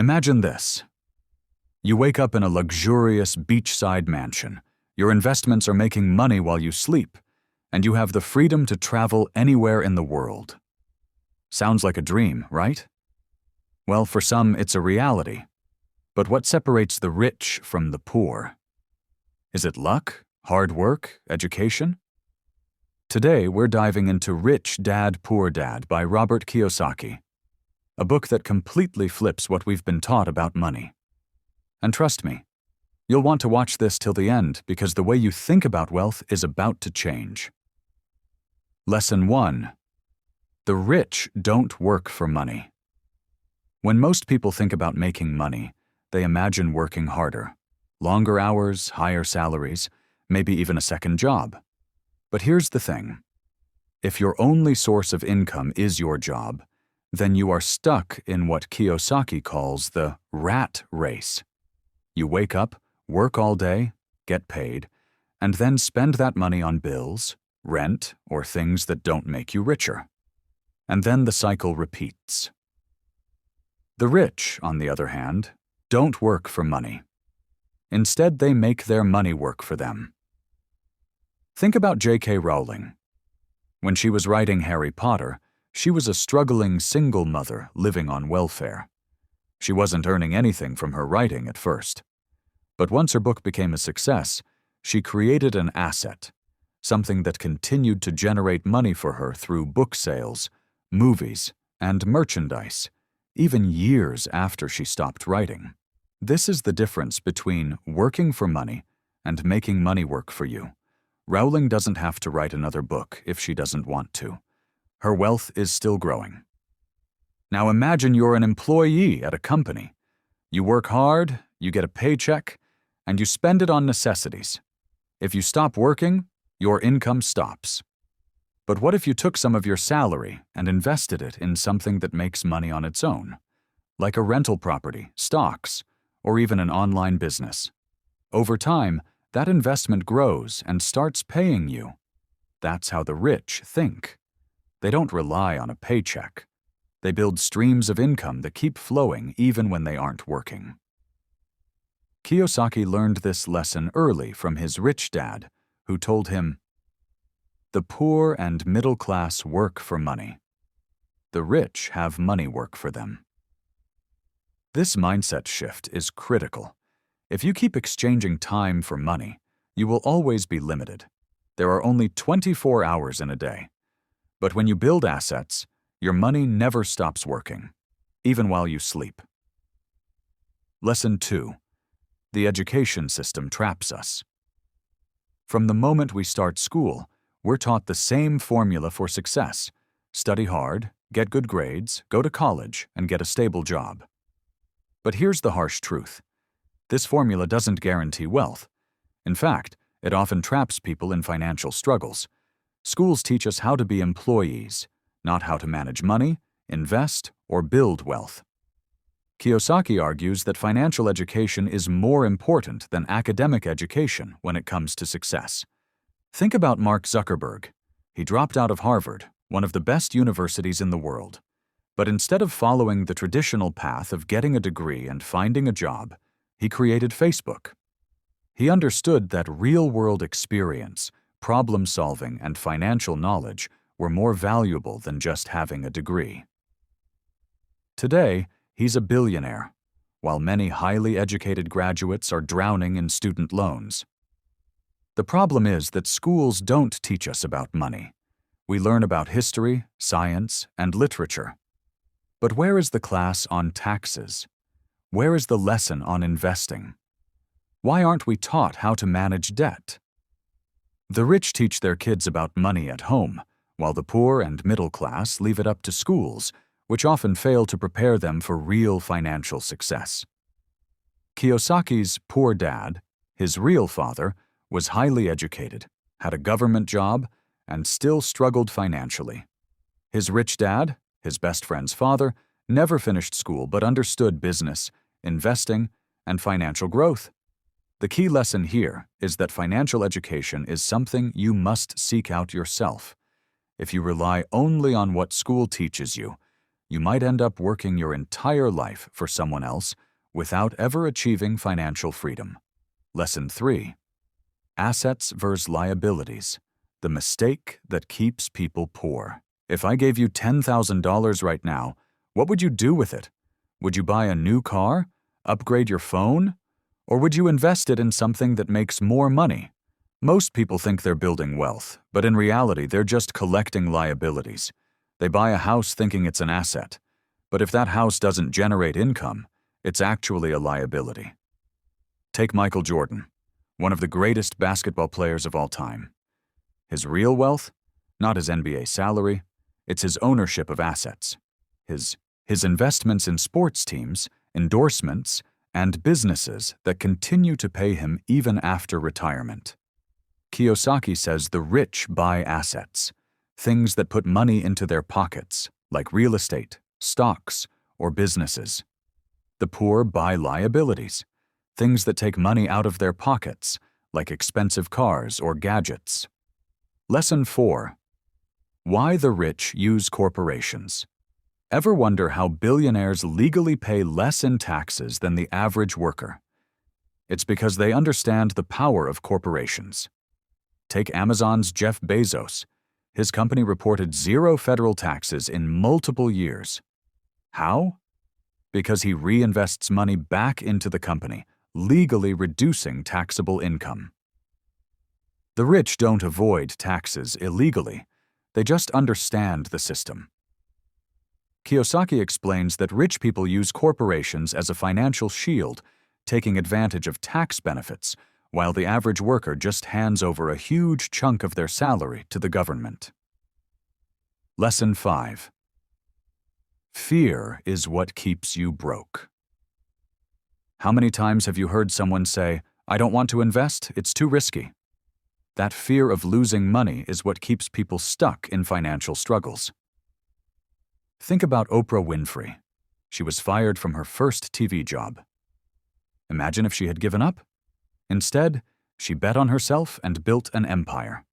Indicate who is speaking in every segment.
Speaker 1: Imagine this. You wake up in a luxurious beachside mansion. Your investments are making money while you sleep, and you have the freedom to travel anywhere in the world. Sounds like a dream, right? Well, for some, it's a reality. But what separates the rich from the poor? Is it luck, hard work, education? Today, we're diving into Rich Dad, Poor Dad by Robert Kiyosaki, a book that completely flips what we've been taught about money. And trust me, you'll want to watch this till the end because the way you think about wealth is about to change. Lesson 1. The rich don't work for money. When most people think about making money, they imagine working harder, longer hours, higher salaries, maybe even a second job. But here's the thing. If your only source of income is your job, then you are stuck in what Kiyosaki calls the rat race. You wake up, work all day, get paid, and then spend that money on bills, rent, or things that don't make you richer. And then the cycle repeats. The rich, on the other hand, don't work for money. Instead, they make their money work for them. Think about J.K. Rowling. When she was writing Harry Potter, she was a struggling single mother living on welfare. She wasn't earning anything from her writing at first. But once her book became a success, she created an asset, something that continued to generate money for her through book sales, movies, and merchandise, even years after she stopped writing. This is the difference between working for money and making money work for you. Rowling doesn't have to write another book if she doesn't want to. Her wealth is still growing. Now imagine you're an employee at a company. You work hard, you get a paycheck, and you spend it on necessities. If you stop working, your income stops. But what if you took some of your salary and invested it in something that makes money on its own, like a rental property, stocks, or even an online business? Over time, that investment grows and starts paying you. That's how the rich think. They don't rely on a paycheck. They build streams of income that keep flowing even when they aren't working. Kiyosaki learned this lesson early from his rich dad, who told him, "The poor and middle class work for money. The rich have money work for them." This mindset shift is critical. If you keep exchanging time for money, you will always be limited. There are only 24 hours in a day. But when you build assets, your money never stops working, even while you sleep. Lesson 2. The education system traps us. From the moment we start school, we're taught the same formula for success: study hard, get good grades, go to college, and get a stable job. But here's the harsh truth. This formula doesn't guarantee wealth. In fact, it often traps people in financial struggles. Schools teach us how to be employees, not how to manage money, invest, or build wealth. Kiyosaki argues that financial education is more important than academic education when it comes to success. Think about Mark Zuckerberg. He dropped out of Harvard, one of the best universities in the world. But instead of following the traditional path of getting a degree and finding a job, he created Facebook. He understood that real-world experience, problem-solving, and financial knowledge were more valuable than just having a degree. Today, he's a billionaire, while many highly educated graduates are drowning in student loans. The problem is that schools don't teach us about money. We learn about history, science, and literature. But where is the class on taxes? Where is the lesson on investing? Why aren't we taught how to manage debt? The rich teach their kids about money at home, while the poor and middle class leave it up to schools, which often fail to prepare them for real financial success. Kiyosaki's poor dad, his real father, was highly educated, had a government job, and still struggled financially. His rich dad, his best friend's father, never finished school but understood business, investing, and financial growth. The key lesson here is that financial education is something you must seek out yourself. If you rely only on what school teaches you, you might end up working your entire life for someone else without ever achieving financial freedom. Lesson 3. Assets versus liabilities. The mistake that keeps people poor. If I gave you $10,000 right now, what would you do with it? Would you buy a new car, upgrade your phone, or would you invest it in something that makes more money? Most people think they're building wealth, but in reality, they're just collecting liabilities. They buy a house thinking it's an asset, but if that house doesn't generate income, it's actually a liability. Take Michael Jordan, one of the greatest basketball players of all time. His real wealth? Not his NBA salary. It's his ownership of assets. His investments in sports teams, endorsements, and businesses that continue to pay him even after retirement. Kiyosaki says the rich buy assets, things that put money into their pockets, like real estate, stocks, or businesses. The poor buy liabilities, things that take money out of their pockets, like expensive cars or gadgets. Lesson 4. Why the rich use corporations. Ever wonder how billionaires legally pay less in taxes than the average worker? It's because they understand the power of corporations. Take Amazon's Jeff Bezos. His company reported 0 federal taxes in multiple years. How? Because he reinvests money back into the company, legally reducing taxable income. The rich don't avoid taxes illegally. They just understand the system. Kiyosaki explains that rich people use corporations as a financial shield, taking advantage of tax benefits, while the average worker just hands over a huge chunk of their salary to the government. Lesson 5. Fear is what keeps you broke. How many times have you heard someone say, "I don't want to invest, it's too risky"? That fear of losing money is what keeps people stuck in financial struggles. Think about Oprah Winfrey. She was fired from her first TV job. Imagine if she had given up. Instead, she bet on herself and built an empire.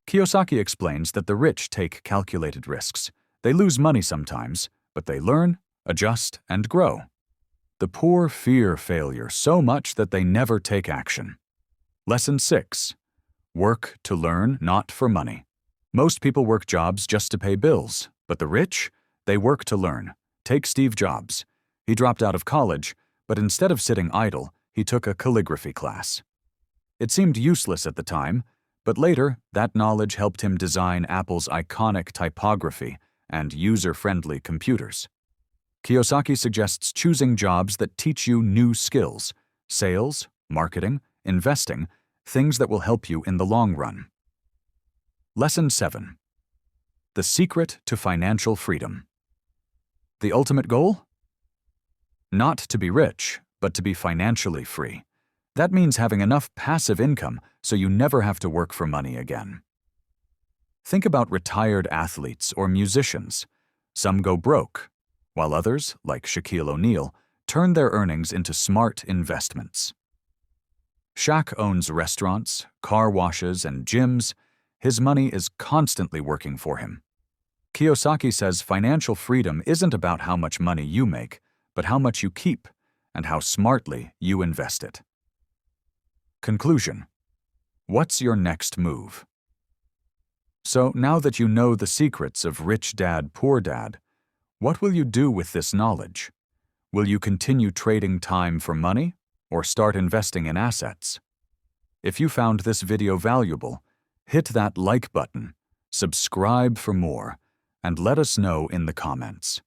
Speaker 1: Kiyosaki explains that the rich take calculated risks. They lose money sometimes, but they learn, adjust, and grow. The poor fear failure so much that they never take action. Lesson 6. Work to learn, not for money. Most people work jobs just to pay bills, but the rich, they work to learn. Take Steve Jobs. He dropped out of college, but instead of sitting idle, he took a calligraphy class. It seemed useless at the time, but later that knowledge helped him design Apple's iconic typography and user-friendly computers. Kiyosaki suggests choosing jobs that teach you new skills: sales, marketing, investing, things that will help you in the long run. Lesson 7. The secret to financial freedom. The ultimate goal? Not to be rich, but to be financially free. That means having enough passive income so you never have to work for money again. Think about retired athletes or musicians. Some go broke, while others, like Shaquille O'Neal, turn their earnings into smart investments. Shaq owns restaurants, car washes, and gyms. His money is constantly working for him. Kiyosaki says financial freedom isn't about how much money you make, but how much you keep and how smartly you invest it. Conclusion. What's your next move? So now that you know the secrets of Rich Dad, Poor Dad, what will you do with this knowledge? Will you continue trading time for money or start investing in assets? If you found this video valuable, hit that like button, subscribe for more, and let us know in the comments.